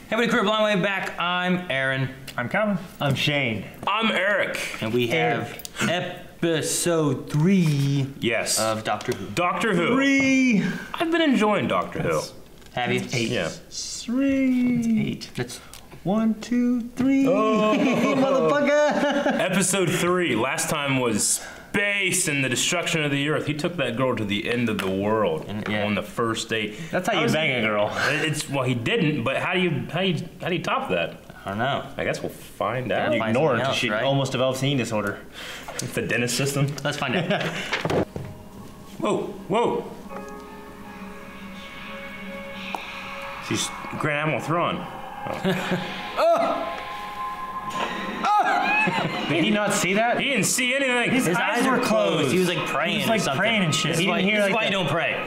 Hey, everybody, Career Blind Way back. I'm Aaron. I'm Calvin. I'm Shane. I'm Eric. And we have episode 3 of Doctor Who. Doctor Who. 3. I've been enjoying Doctor Who. Have you? 8. Yeah. 3. That's 8. That's 1, 2, 3. Oh. Motherfucker. Episode 3. Last time was space and the destruction of the Earth. He took that girl to the end of the world on the first date. That's how you bang a girl. Well, he didn't. But how do you top that? I don't know. I guess we'll find out. You ignore her until else, she right? almost develops an eating disorder. It's the dentist system. Let's find out. Whoa, whoa. She's Grand Admiral Thrawn. Did he not see that? He didn't see anything. His eyes were closed. He was like praying. He was like or something. praying and shit. This is He why, didn't hear this is like why you don't pray.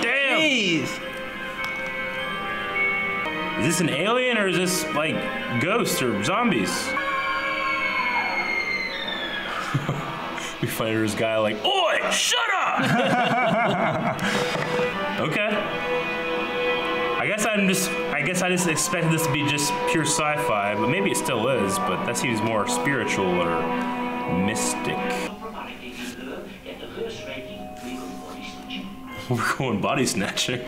Damn. Jeez. Is this an alien or is this like ghosts or zombies? We find this guy like, oi, shut up! Okay. I guess I just expected this to be just pure sci-fi, but maybe it still is, but that seems more spiritual or mystic. We're going body snatching.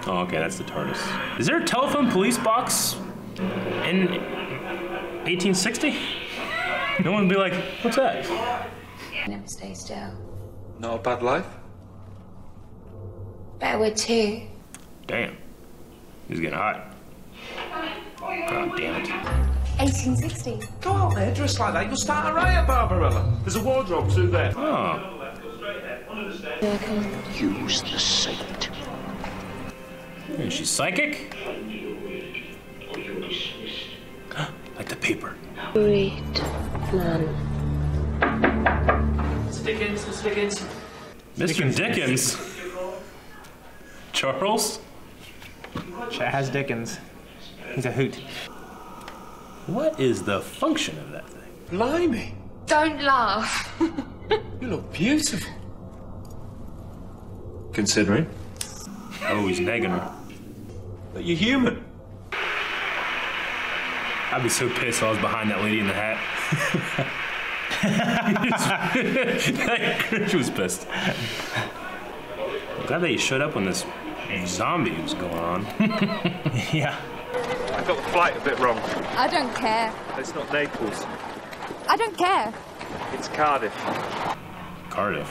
Oh, okay, that's the TARDIS. Is there a telephone police box in 1860? No one would be like, what's that? Never stay still. Not a bad life? Better with 2. Damn. He's getting hot. God damn it. 1860. Go out there dressed like that, you'll start a riot, Barbarella. There's a wardrobe through there. Oh. Use the saint. Is she psychic? Like the paper. Great man. Dickens. Mr. Dickens. Charles? Chaz Dickens. He's a hoot. What is the function of that thing? Blimey, Don't laugh. you look beautiful. Considering Oh, he's negging her. that you're human. I'd be so pissed if I was behind that lady in the hat. She was pissed. I'm glad that he showed up when this zombie was going on. Yeah. I got the flight a bit wrong. I don't care. It's not Naples, I don't care. it's Cardiff. Cardiff.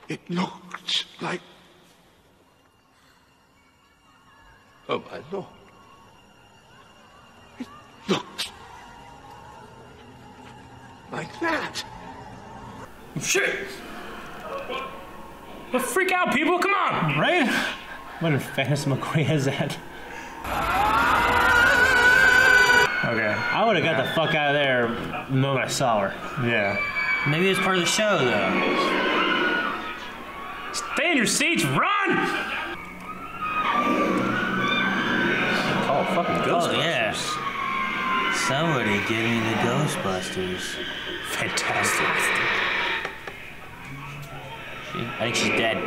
It looks like... Oh, my Lord. It looks... like that. Shit! Let's freak out, people! Come on! Right? What a phantasmagoria is that? Okay. I would have got the fuck out of there the moment I saw her. Yeah. Maybe it's part of the show, though. Stay in your seats, run! Oh, fucking Ghostbusters. Oh, yes. Somebody give me the Ghostbusters. Fantastic. I think she's dead.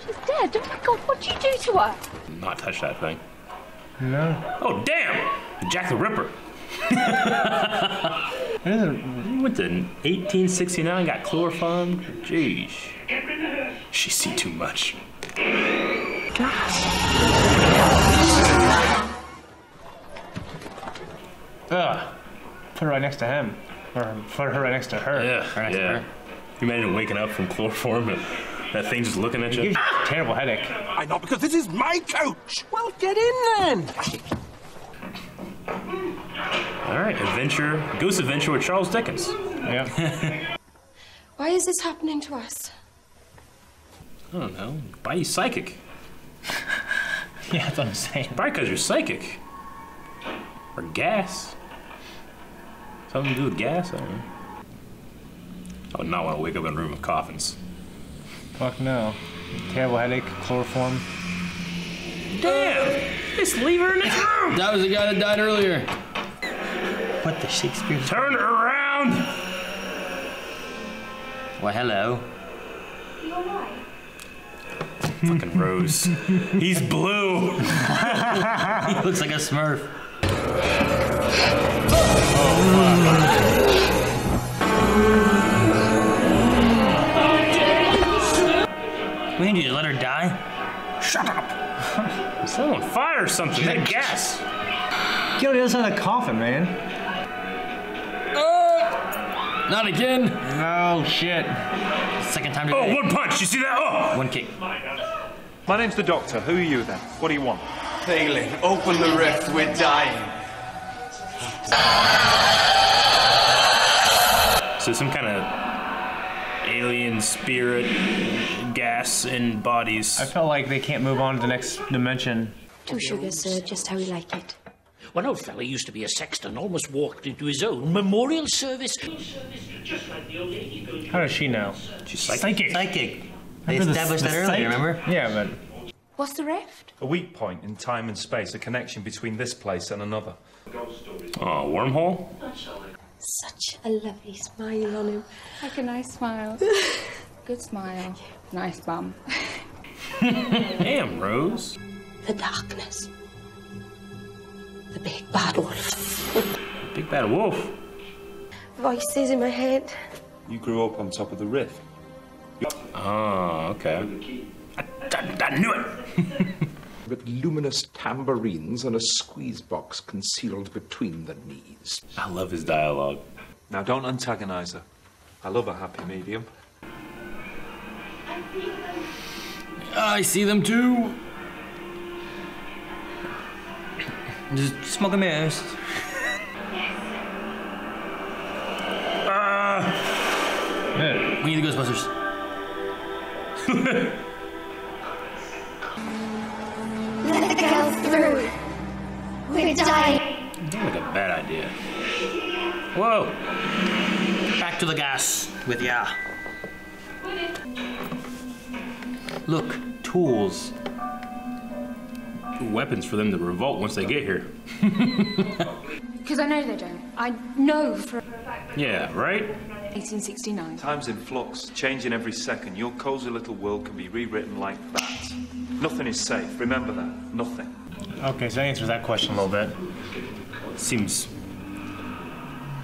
She's dead. Oh my God, what'd you do to her? Not touch that thing. No. Oh, damn! Jack the Ripper. It isn't. He went to 1869, got chloroformed. Jeez. She see too much. Ugh. Put her right next to him. Or put her right next to her. Yeah, Right next to yeah. her. You imagine waking up from chloroform and that thing just looking at It you? gives you a terrible headache. I know, because this is my coach. Well, get in then. All right, Ghost Adventure with Charles Dickens. Yeah. Why is this happening to us? I don't know. Why are you psychic? Yeah, that's what I'm saying. Probably because you're psychic. Or gas. Something to do with gas? I don't know. I would not want to wake up in a room of coffins. Fuck no. Terrible headache, chloroform. Damn! Just leave her in the room! That was the guy that died earlier. What the Shakespeare? Turn her around! Well, hello. Fucking Rose. He's blue! He looks like a Smurf. We need you to let her die? Shut up! Someone fire or something. That gas. Get on the other side of the coffin, man. Not again. Oh, shit. Second time today. Oh, one punch. You see that? Oh! One kick. My name's the Doctor. Who are you then? What do you want? Failing, open the rift, we're dying. So some kind of alien spirit gas in bodies. I felt like they can't move on to the next dimension. 2 sugars, sir, just how we like it. One old fella used to be a sexton, almost walked into his own memorial service. How does she know? She's psychic. Psychic. They Remember established that earlier, remember? Yeah, but... What's the rift? A weak point in time and space, a connection between this place and another. Oh, wormhole? Such a lovely smile on him. Like a nice smile. Good smile. Nice bum. Damn, Rose. The darkness. The big bad wolf. Big bad wolf. Voices in my head. You grew up on top of the rift. Oh, okay. I knew it! With luminous tambourines and a squeeze box concealed between the knees. I love his dialogue. Now, don't antagonize her. I love a happy medium. I see them too. Just smoke and mirrors. We need the Ghostbusters. Let the girl through. We're dying. Sounds like a bad idea. Whoa! Back to the gas with ya. Look, tools. Weapons for them to revolt once they get here. Because I know they don't. I know for Yeah, right? 1869. Time's in flux, changing every second. Your cozy little world can be rewritten like that. Nothing is safe. Remember that. Nothing. Okay, so that answers that question a little bit. Seems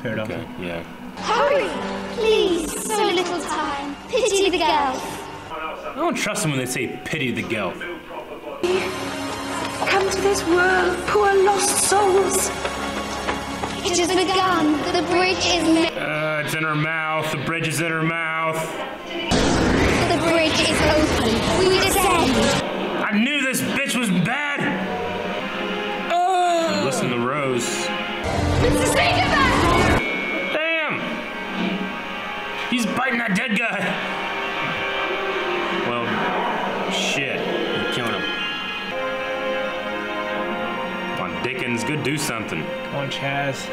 Fair enough. okay. Yeah. Hurry! Please! So little time. Pity the girl. I don't trust them when they say pity the gelf. Come to this world, poor lost souls. It has begun. The bridge is It's in her mouth. The bridge is in her mouth. The bridge is open. We descend. I knew this bitch was bad. Listen to Rose. Mr. Sneakerman! Damn! He's biting that dead guy. Well, shit. You're killing him. Come on, Dickens, go do something. Come on, Chaz.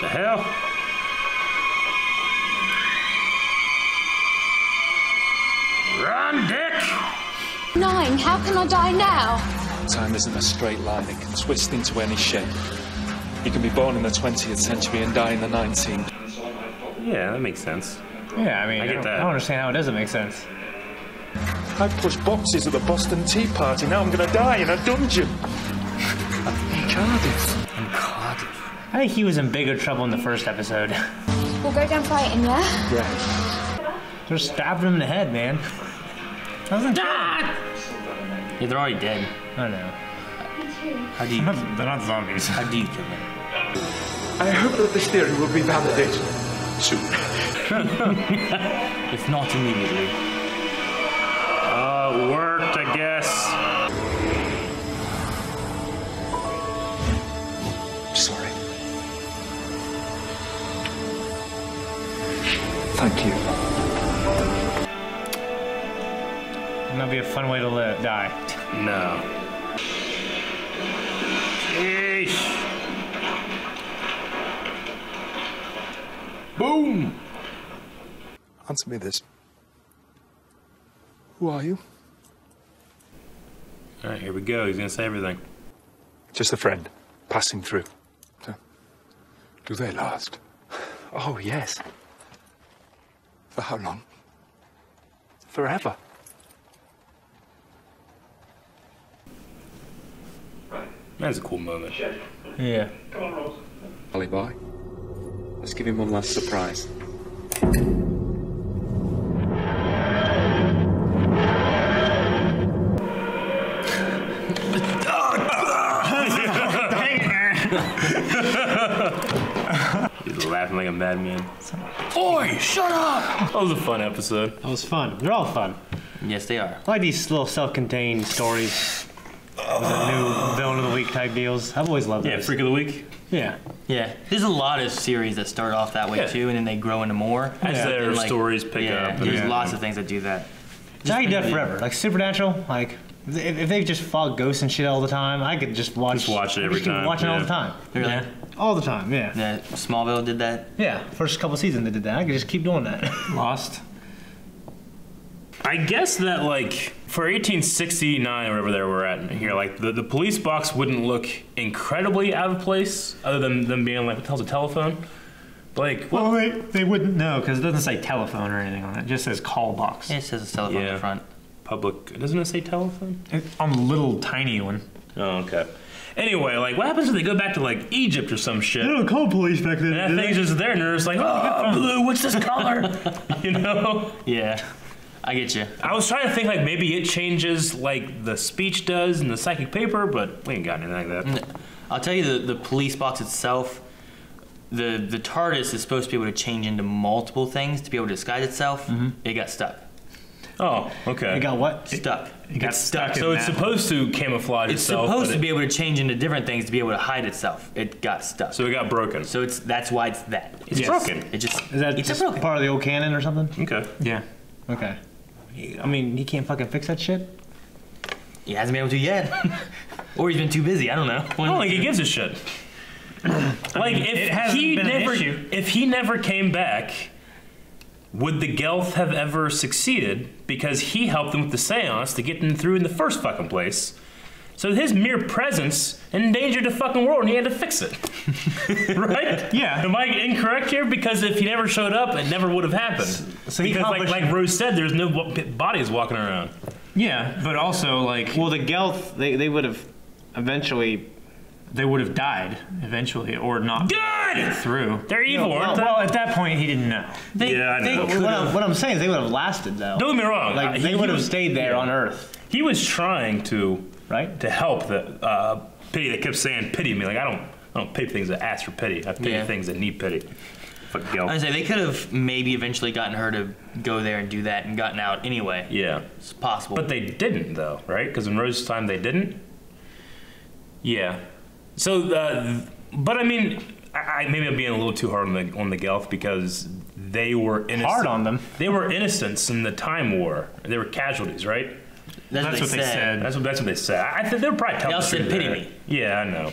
The hell? Run, Dick! 9. How can I die now? Time isn't a straight line. It can twist into any shape. You can be born in the 20th century and die in the 19th. Yeah, that makes sense. Yeah, I mean, I get that. I don't understand how it doesn't make sense. I pushed boxes at the Boston Tea Party. Now I'm going to die in a dungeon. In Cardiff. I think he was in bigger trouble in the first episode. We'll go down fighting, yeah? Yeah. They're stabbing him in the head, man. Doesn't Yeah, they're already dead. I know. How do you? They're not zombies. How do you kill them? I hope that this theory will be validated soon. If not immediately. It worked, I guess. Sorry. Thank you. That'd be a fun way to die. No. Sheesh. Boom! Answer me this. Who are you? All right, here we go. He's gonna say everything. Just a friend, passing through. Do they last? Oh, yes. For how long? Forever. That's a cool moment. Yeah. Ollie boy, let's give him one last surprise. He's laughing like a madman. Oi, shut up! That was a fun episode. That was fun. They're all fun. Yes, they are. I like these little self-contained stories. With the new villain of the week type deals. I've always loved Yeah, those. Freak of the Week. Yeah. Yeah, there's a lot of series that start off that way Yeah. too, and then they grow into more. As their And, stories pick up. There's Yeah. lots of things that do that. I could do that forever. Like Supernatural, like if they just fought ghosts and shit all the time, I could just watch. Just watch it I every just keep time, watching it all yeah. the time. Really? Yeah. All the time. Yeah. Yeah, Smallville did that. Yeah. First couple seasons they did that. I could just keep doing that. Lost. I guess that, like, for 1869 or whatever we're at here, like, the police box wouldn't look incredibly out of place, other than them being like, what the hell's a telephone? Like, what? Well, they wouldn't know because it doesn't say telephone or anything on it. It just says call box. Yeah, it says a telephone in the front. Public, doesn't it say telephone? On the little tiny one. Oh, okay. Anyway, like, what happens if they go back to, like, Egypt or some shit? They don't call police back then. And that thing's just there, and they're just like, oh, blue, what's this color? You know? Yeah, I get you. I was trying to think, like, maybe it changes like the speech does in the psychic paper, but we ain't got anything like that. I'll tell you, the police box itself, the TARDIS is supposed to be able to change into multiple things to be able to disguise itself. It got stuck. Oh, okay. It got what? Stuck. It got stuck. So it's supposed to camouflage It's itself. supposed but to be able to change into different things to be able to hide itself. It got stuck. So it got broken. So that's why it's that. It's broken. It just Is that it's just broken. part of the old canon or something? Okay. Yeah. Okay. I mean, he can't fucking fix that shit. He hasn't been able to yet, or he's been too busy. I don't know. I don't think he gives a shit. Like, if he never came back, would the Gelf have ever succeeded? Because he helped them with the seance to get them through in the first fucking place. So his mere presence endangered the fucking world, and he had to fix it. Right? Yeah. Am I incorrect here? Because if he never showed up, it never would have happened. So he because, accomplished- like Rose said, there's no bodies walking around. Yeah, but also like Well, the Gelf, they would have eventually. they would have died eventually, or not Good! get through. They're evil, aren't they? Well, at that point, he didn't know. Yeah, I know. What I'm saying is they would have lasted though. Don't get me wrong. Like they he would have was- stayed there on Earth, He was trying to right? help the pity. They kept saying pity me. Like I don't pity things that ask for pity. I pity things that need pity. Fuck Gelf. I say they could have maybe eventually gotten her to go there and do that and gotten out anyway. Yeah, It's possible. but they didn't though, right? Because in Rose's time they didn't. Yeah. So, but I mean, I maybe I'm being a little too hard on the Gelf because they were innocent. Hard on them. They were innocents in the Time War. They were casualties, right? that's what they said. That's what they said. I think they were probably telling They all the said, truth "Pity there. me." Yeah, I know.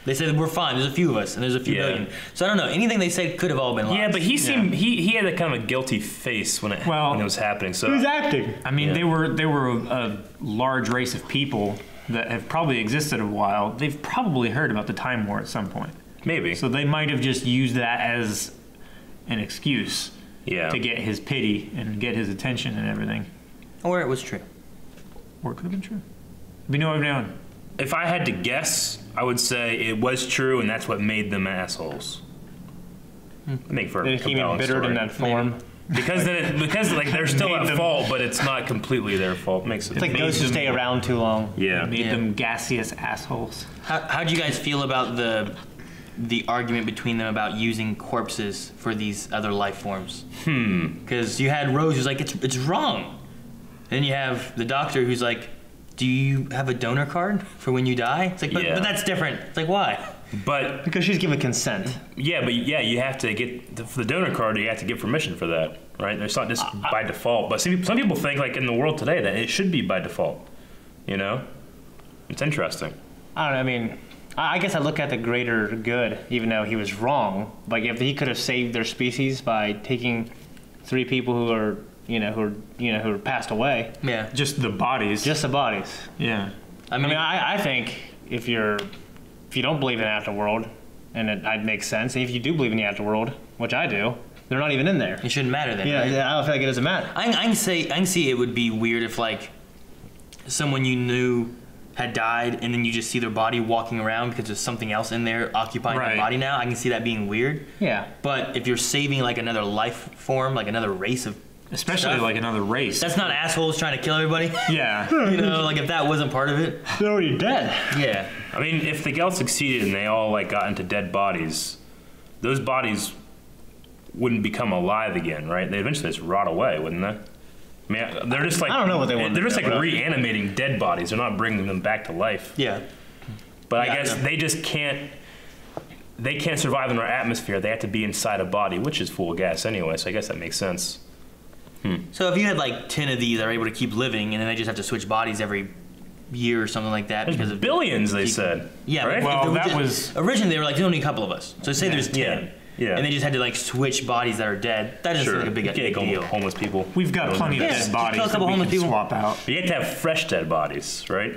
They said we're fine. There's a few of us, and there's a few Yeah. million. So I don't know. Anything they said could have all been lies. Yeah, but he seemed he had a kind of a guilty face when it was happening. So Who's acting? I mean, Yeah. they were a large race of people that have probably existed a while. They've probably heard about the Time War at some point. maybe. So they might have just used that as an excuse Yeah. to get his pity and get his attention and everything. Or it was true. Or it could have been true. We know what we've known. If I had to guess, I would say it was true, and that's what made them assholes. I think for a They came in compelling bittered story. in that form. Because like they're still Made at them- fault, but it's not completely their fault. Makes it It's like ghosts who stay around too long. yeah. Made them gaseous assholes. How'd you guys feel about the argument between them about using corpses for these other life forms? Because you had Rose who's like, it's wrong. Then you have the doctor who's like, do you have a donor card for when you die? It's like, but that's different. It's like, why? But Because she's given consent. yeah, you have to get for the donor card. You have to get permission for that, right? It's not just by default. But some people think, like in the world today, that it should be by default. You know, it's interesting. I don't know. I mean, I guess I look at the greater good, even though he was wrong. Like if he could have saved their species by taking 3 people who are passed away. Yeah. Just the bodies. Just the bodies. Yeah. I think if you don't believe in the afterworld, and it makes sense. If you do believe in the afterworld, which I do, they're not even in there. It shouldn't matter then. Yeah, right? I don't feel like it doesn't matter. I can see it would be weird if like someone you knew had died and then you just see their body walking around because there's something else in there occupying their body now. I can see that being weird. Yeah. But if you're saving like another life form, like another race of Especially stuff, like another race. that's not assholes trying to kill everybody. Yeah. You know, like if that wasn't part of it. They're already dead. Yeah. I mean, if the Gel succeeded and they all like got into dead bodies, those bodies wouldn't become alive again, right? They eventually just rot away, wouldn't they? I mean, they're just like, I don't know what they want. They're just like reanimating dead bodies. They're not bringing them back to life. Yeah. But Yeah, I guess they just can't. They can't survive in our atmosphere. They have to be inside a body, which is full of gas anyway. So I guess that makes sense. So if you had like 10 of these that are able to keep living, and then they just have to switch bodies every year or something like that because of billions, they said. Yeah, right? Well, originally they were like, there's only a couple of us. So say there's 10. Yeah. And they just had to like switch bodies that are dead. That is like a big deal. Homeless people. We've got plenty of dead bodies that we can swap out. But you have to have fresh dead bodies, right?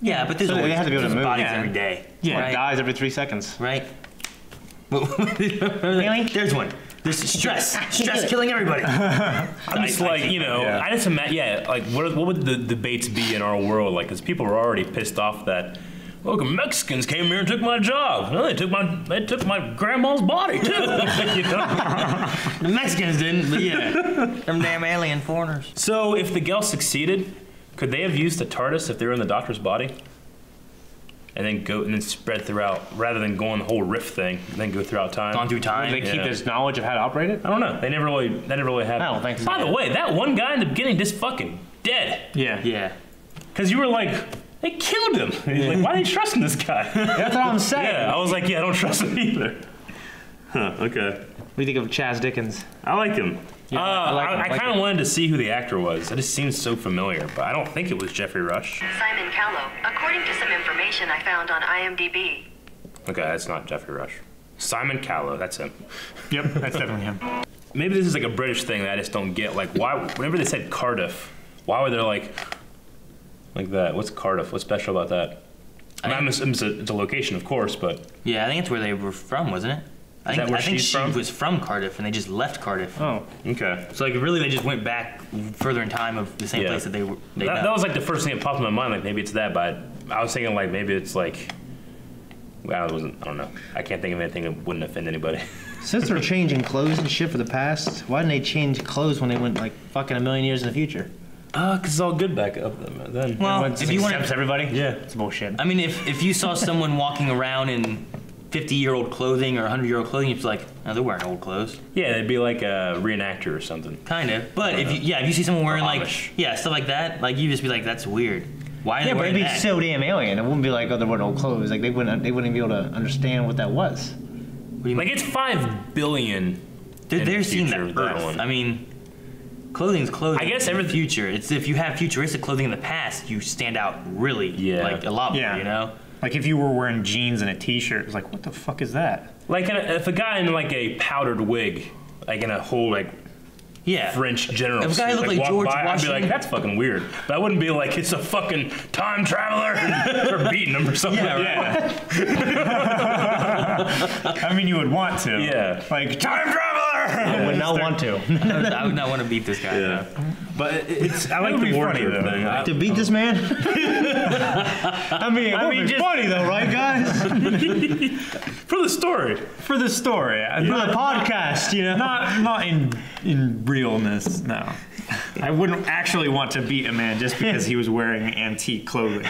Yeah, but there's they have to be able to move. bodies every day. Yeah, right? it dies every 3 seconds. Right. Really? There's one. There's stress killing everybody. I'm just like, I just imagine, like, what would the debates be in our world? Like, because people are already pissed off that, look, Mexicans came here and took my job. Well, they took my grandma's body, too. The Mexicans didn't, but yeah. Them damn alien foreigners. So, if the Gel succeeded, could they have used the TARDIS if they were in the Doctor's body? And then spread throughout, rather than going the whole rift thing, and then go throughout time. Gone through time. Would they keep this knowledge of how to operate it? I don't know. They never really had. I don't think so. By the way, that one guy in the beginning just fucking dead. Yeah. Yeah. Because you were like, they killed him. Like, why are you trusting this guy? That's what I'm saying. Yeah, I was like, I don't trust him either. Huh, okay. What do you think of Chaz Dickens? I like him. Yeah, I kind of wanted to see who the actor was. It just seems so familiar, but I don't think it was Jeffrey Rush. Simon Callow, according to some information I found on IMDb. Okay, that's not Jeffrey Rush. Simon Callow, that's him. Yep, that's definitely him. Maybe this is like a British thing that I just don't get. Like, why? Whenever they said Cardiff, why were they like that? What's Cardiff? What's special about that? It's a location, of course, but yeah, I think it's where they were from, wasn't it? I think she was from Cardiff, and they just left Cardiff. Oh, okay. So like, really, they just went back further in time of the same place that they were. That was like the first thing that popped in my mind. Like maybe it's that, but I was thinking like maybe it's like. Well, I don't know. I can't think of anything that wouldn't offend anybody. Since they're changing clothes and shit for the past, why didn't they change clothes when they went like fucking a million years in the future? Because it's all good back up then. Well, if you want everybody, yeah, it's bullshit. I mean, if you saw someone walking around in 50-year-old clothing or 100-year-old clothing, you'd be like, oh, they're wearing old clothes. Yeah, they'd be like a reenactor or something. Kind of. But if you see someone wearing like stuff like that, like you just be like, that's weird. Why are they wearing that? It'd be so damn alien. It wouldn't be like, oh, they're wearing old clothes. Like they wouldn't be able to understand what that was. Like it's 5 billion. They're seeing the Earth. One. I mean, clothing's clothing. I guess every future. It's if you have futuristic clothing in the past, you stand out really like a lot more. You know. Like if you were wearing jeans and a t-shirt, it's like, what the fuck is that? Like if a guy in like a powdered wig, like in a whole like French general if a guy suit, looked like George by, Washington, I'd be like, that's fucking weird. But I wouldn't be like, it's a fucking time traveler and they're beating him or something. Yeah. I mean, you would want to. Yeah. Like, time traveler! I would not want to. I would not want to beat this guy. Yeah. But I like the wardrobe thing. To beat this man? I mean, it's funny though, right, guys? For the story. For the story. For the podcast, you know? Not in realness, no. I wouldn't actually want to beat a man just because he was wearing antique clothing.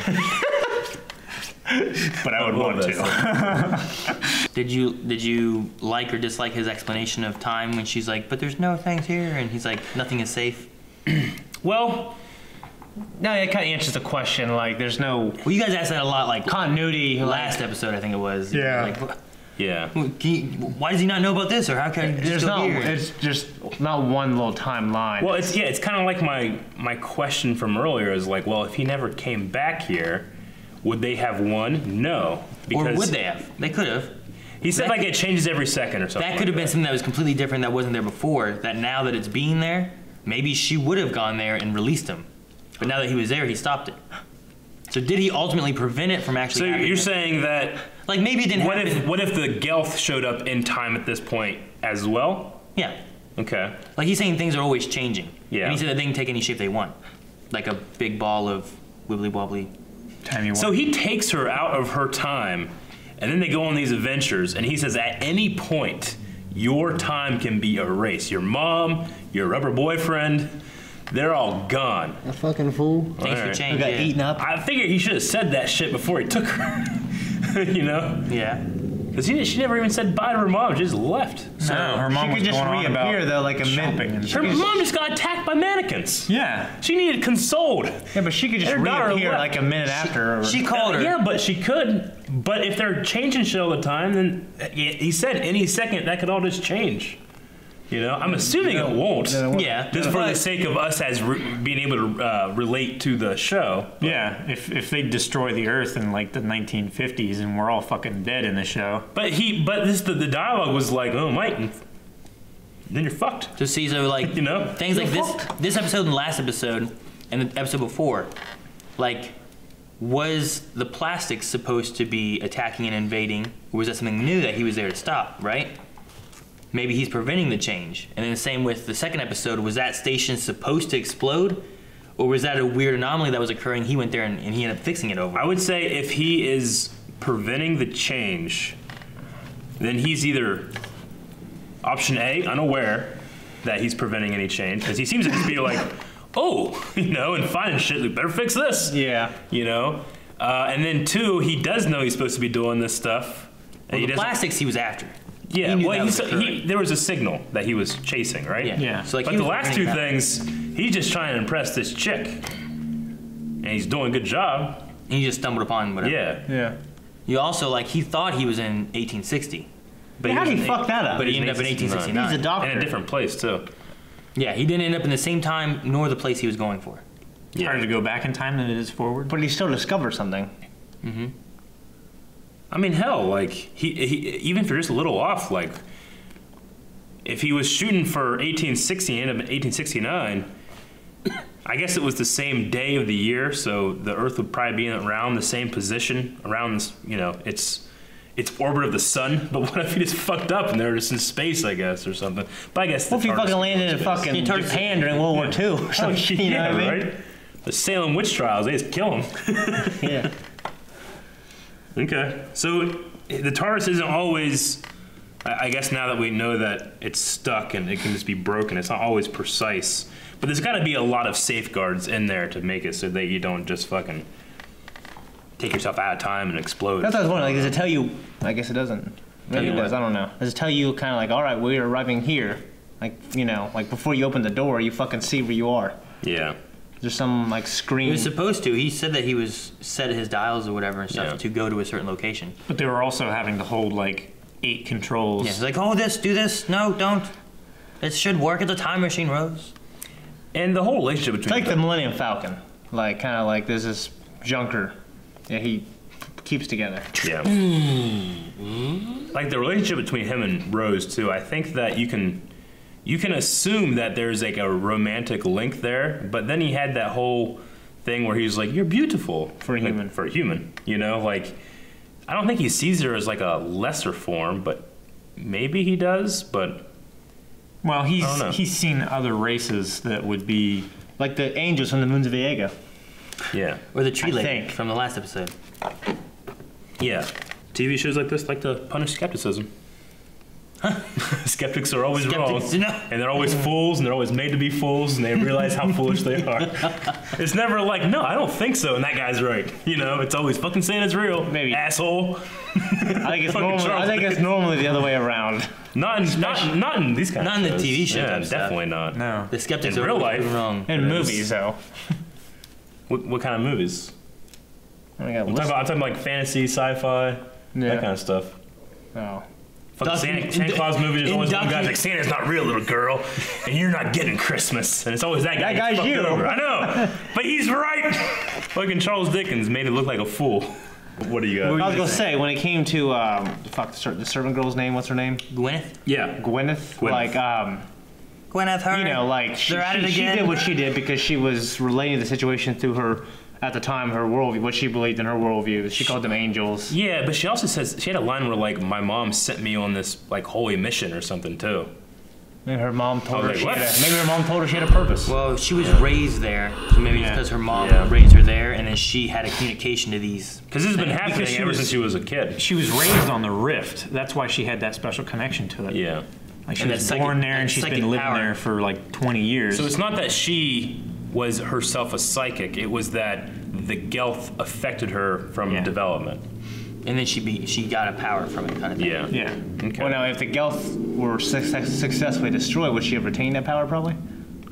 But I would want to. Did you like or dislike his explanation of time when she's like, but there's no things here, and he's like, nothing is safe? Well, no, it kind of answers the question. Like, there's no. Well, you guys asked that a lot, like continuity. Last episode, I think it was. Yeah. Like, yeah. Why does he not know about this, or how can he there's still not? here? It's just not one little timeline. Well, it's kind of like my question from earlier is like, well, if he never came back here, would they have won? No. Or would they have? They could have. He said like it changes every second or something. That could have been something that was completely different that wasn't there before. That now that it's being there, maybe she would have gone there and released him. But now that he was there, he stopped it. So So did he ultimately prevent it from actually happening? So you're saying that... Like, maybe it didn't happen. What if the gelf showed up in time at this point as well? Yeah. Okay. Like, he's saying things are always changing. Yeah. And he said that they can take any shape they want. Like a big ball of wibbly-wobbly. So he takes her out of her time, and then they go on these adventures, and he says at any point, your time can be erased. Your mom, your rubber boyfriend, they're all gone. A fucking fool. Thanks for change. Got eaten up. I figured he should have said that shit before he took her. You know? Yeah. Because she never even said bye to her mom. She just left. So her mom was going on about reappear though, like a minute. Her mom just got attacked by mannequins. Yeah. She needed consoled. Yeah, but she could just reappear like a minute after. She called her. Yeah, but she could. But if they're changing shit all the time, then he said any second that could all just change. You know, I'm assuming it won't. Yeah. Just for the sake of us as being able to relate to the show. But yeah, if they destroy the Earth in like the 1950s and we're all fucking dead in the show. But the dialogue was like, oh, Mike, then you're fucked. So Caesar, like, you know, things like this episode and the last episode and the episode before, like, was the plastic supposed to be attacking and invading, or was that something new that he was there to stop? Right? Maybe he's preventing the change. And then the same with the second episode. Was that station supposed to explode? Or was that a weird anomaly that was occurring? He went there and he ended up fixing it over. I would say if he is preventing the change, then he's either option A, unaware that he's preventing any change. Because he seems to just be like, oh, you know, and finding shit, we better fix this. Yeah. You know? And then 2, he does know he's supposed to be doing this stuff. Well, the plastics he was after. Yeah, well, there was a signal that he was chasing, right? Yeah. So, like, but the last 2 things, he's just trying to impress this chick, and he's doing a good job. And he just stumbled upon whatever. Yeah. You also, like, he thought he was in 1860. But how did he fuck that up? But he ended up in 1869. He's a doctor. In a different place, too. Yeah, he didn't end up in the same time nor the place he was going for. It's harder to go back in time than it is forward. But he still discovered something. Mm-hmm. I mean, hell, like, he even if you're just a little off, like, if he was shooting for 1860 and ended up in 1869, I guess it was the same day of the year, so the Earth would probably be in around the same position, around, you know, its orbit of the sun. But what if he just fucked up and they were just in space, I guess, or something? But I guess... What if he fucking landed in fucking Japan during World War II or something? You know what I mean? Right? The Salem witch trials, they just kill him. Yeah. Okay, so the TARDIS isn't always, I guess now that we know that it's stuck and it can just be broken, it's not always precise. But there's got to be a lot of safeguards in there to make it so that you don't just fucking take yourself out of time and explode. That's what I was wondering. Like, does it tell you? I guess it doesn't. Maybe it does. I don't know. Does it tell you kind of like, all right, we're arriving here? Like, you know, like before you open the door, you fucking see where you are. Yeah. There's some like screen. He was supposed to. He said that he was set his dials or whatever and stuff to go to a certain location. But they were also having to hold like 8 controls. Yeah, it's like, oh, this, do this. No, don't. It should work at the time machine, Rose. And the whole relationship between... It's like the Millennium Falcon. Like, kind of like there's this junker that he keeps together. Yeah. Like the relationship between him and Rose, too. I think that you can assume that there's like a romantic link there, but then he had that whole thing where he's like, you're beautiful. For a human. For a human, you know? Like, I don't think he sees her as like a lesser form, but maybe he does, but... Well, he's seen other races that would be... Like the angels from the moons of Viega. Yeah. Or the tree lady from the last episode. Yeah. TV shows like this like to punish skepticism. Skeptics are always wrong, and they're always fools, and they're always made to be fools, and they realize how foolish they are. It's never like, no, I don't think so, and that guy's right. You know, it's always fucking saying it's real, maybe asshole. I think it's normally the other way around. Not in these kind of shows. Not in the TV shows. Yeah, definitely not. No. The skeptics in are real life wrong. In movies, though. What kind of movies? I'm talking like fantasy, sci-fi, that kind of stuff. Oh. Fucking Santa Claus movie, there's always one guy like, Santa's not real, little girl, and you're not getting Christmas. And it's always that guy. That guy's you. Over. I know, but he's right. Fucking Charles Dickens made it look like a fool. What do you got? I was going to say, when it came to, the servant girl's name, what's her name? Gwyneth? Yeah. Gwyneth. Like, Gwyneth, her. You know, like, she They're at it again. did what she did because she was relating the situation through her at the time, her worldview, what she believed in her worldview. She called them angels. Yeah, but she also says, she had a line where, like, my mom sent me on this, like, holy mission or something, too. Maybe her mom told her like, maybe her mom told her she had a purpose. Well, she was raised there, so maybe it's because her mom raised her there, and then she had a communication to these. Because this has been happening ever since she was a kid. She was raised on the Rift. That's why she had that special connection to it. Yeah. Like she was born there, and she's been living there for like 20 years. So it's not that she was herself a psychic. It was that the gelf affected her from development. And then she got a power from it, kind of thing. Yeah. Yeah. Okay. Well, now, if the gelf were successfully destroyed, would she have retained that power, probably?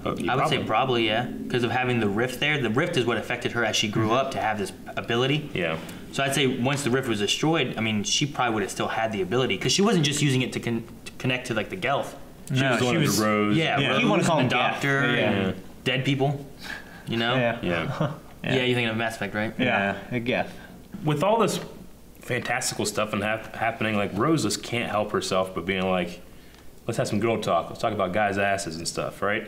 I would say probably, yeah. Because of having the rift there. The rift is what affected her as she grew up to have this ability. Yeah. So I'd say once the rift was destroyed, I mean, she probably would have still had the ability. Because she wasn't just using it to connect to, like, the gelf. She was Rose. Yeah, Rose, you want to call him doctor, and dead people, you know? Yeah. Yeah. Yeah, you're thinking of Mass Effect, right? Yeah, a gelf. With all this fantastical stuff and happening, like, Rose just can't help herself but being like, let's have some girl talk. Let's talk about guys' asses and stuff, right?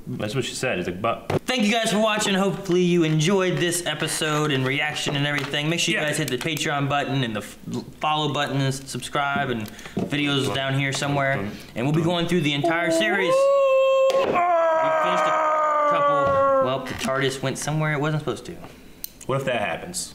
That's what she said. It's like, but. Thank you guys for watching. Hopefully you enjoyed this episode and reaction and everything. Make sure you guys hit the Patreon button and the follow button and subscribe, and videos down here somewhere. And we'll be going through the entire series. We finished a couple. Well, the TARDIS went somewhere it wasn't supposed to. What if that happens?